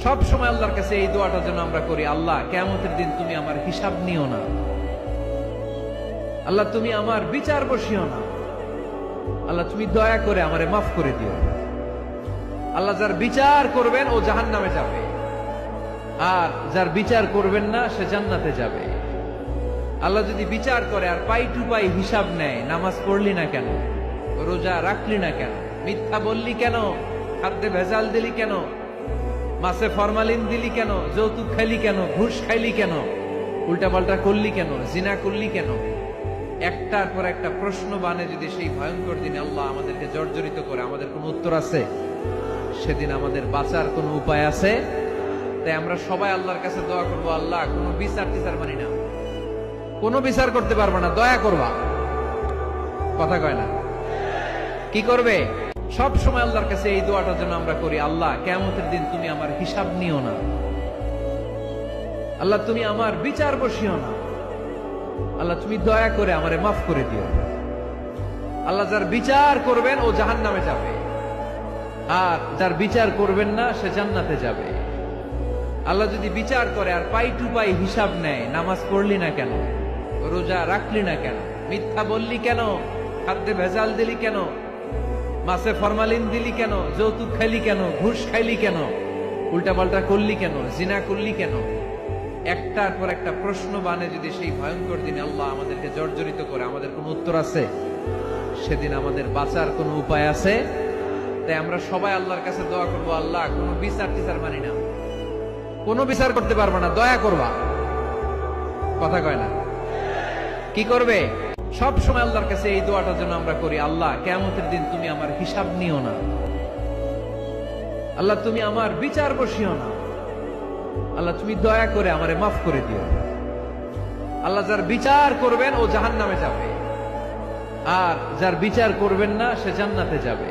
সব সময় আল্লাহর কাছে এই দোয়াটা যেন আমরা করি, আল্লাহ কিয়ামতের দিন তুমি আমার হিসাব নিও না, আল্লাহ তুমি আমার বিচার বসিও না, আল্লাহ তুমি দয়া করে আমারে মাফ করে দিও। আল্লাহ যার বিচার করবেন ও জাহান্নামে যাবে, আর যার বিচার করবেন না সে জান্নাতে যাবে। আল্লাহ যদি বিচার করে আর পাই টু পাই হিসাব নেয়, নামাজ পড়লি না কেন, রোজা রাখলি না কেন, মিথ্যা বললি কেন, খাদ্যে ভেজাল দিলি কেন, মাছে ফরমালিন দিলি কেন, যৌতুক খাইলি কেন, ঘুষ খাইলি কেন, উল্টাপাল্টা করলি কেন, জিনা করলি কেন, একটার পর একটা প্রশ্ন বানে যদি সেই ভয়ঙ্কর দিনে আল্লাহ আমাদেরকে জর্জরিত করে, আমাদের কোনো উত্তর আছে? সেদিন আমাদের বাঁচার কোনো উপায় আছে? তাই আমরা সবাই আল্লাহর কাছে দোয়া করবো, আল্লাহ কোনো বিচার টিচার মানি না, কোনো বিচার করতে পারবে না, দয়া করবা। কথা কয় না? কি করবে? সব সময় আল্লাহর কাছে এই দোয়াটা যেন আমরা করি, আল্লাহ কিয়ামতের দিন তুমি আমার হিসাব নিও না, আল্লাহ তুমি আমার বিচার বসিও না, আল্লাহ তুমি দয়া করে আমারে মাফ করে দিও। আল্লাহ যার বিচার করবেন ও জাহান্নামে যাবে, আর যার বিচার করবেন না সে জান্নাতে যাবে। আল্লাহ যদি বিচার করে আর পাই টু পাই হিসাব নেয়, নামাজ পড়লি না কেন, রোজা রাখলি না কেন, মিথ্যা বললি কেন, খাদ্যে ভেজাল দিলি কেন, মাছে ফরমালিন দিলি কেন, যৌতুক খাইলি কেন, ঘুষ খাইলি কেন, উল্টাপাল্টা করলি কেন, জিনা করলি কেন, একটার পর একটা প্রশ্ন বানে যদি সেই ভয়ঙ্কর দিনে আল্লাহ আমাদেরকে জর্জরিত করে, আমাদের কোনো উত্তর আছে? সেদিন আমাদের বাঁচার কোনো উপায় আছে? তাই আমরা সবাই আল্লাহর কাছে দোয়া করবো, আল্লাহ কোনো বিচার টিচার মানি না, কোনো বিচার করতে পারবে না, দয়া করবা। কথা কয় না? কি করবে? সব সময় আল্লাহর কাছে এই দোয়াটা যেন আমরা করি, আল্লাহ কিয়ামতের দিন তুমি আমার হিসাব নিও না, আল্লাহ তুমি আমার বিচার বসিও না, আল্লাহ তুমি দয়া করে আমারে মাফ করে দিও। আল্লাহ যার বিচার করবেন ও জাহান্নামে যাবে, আর যার বিচার করবেন না সে জান্নাতে যাবে।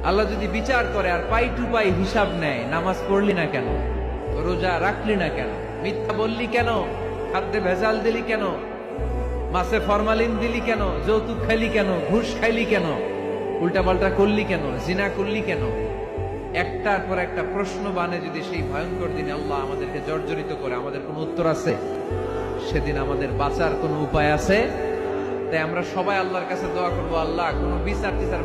আল্লাহ যদি বিচার করে আর পাই টু পাই হিসাব নেয়, নামাজ পড়লি না কেন, রোজা রাখলি না কেন, মিথ্যা বললি কেন, খাদ্যে ভেজাল দিলি কেন, মাছে ফরমালিন দিলি কেন, যৌতুক খাইলি কেন, ঘুষ খাইলি কেন, উল্টাপাল্টা করলি কেন, জিনা করলি কেন, একটার পর একটা প্রশ্ন বানে যদি সেই ভয়ঙ্কর দিনে আল্লাহ আমাদেরকে জর্জরিত করে, আমাদের কোনো উত্তর আছে? সেদিন আমাদের বাঁচার কোনো উপায় আছে? তাই আমরা সবাই আল্লাহর কাছে দোয়া করবো, আল্লাহ কোনো বিচার টিচার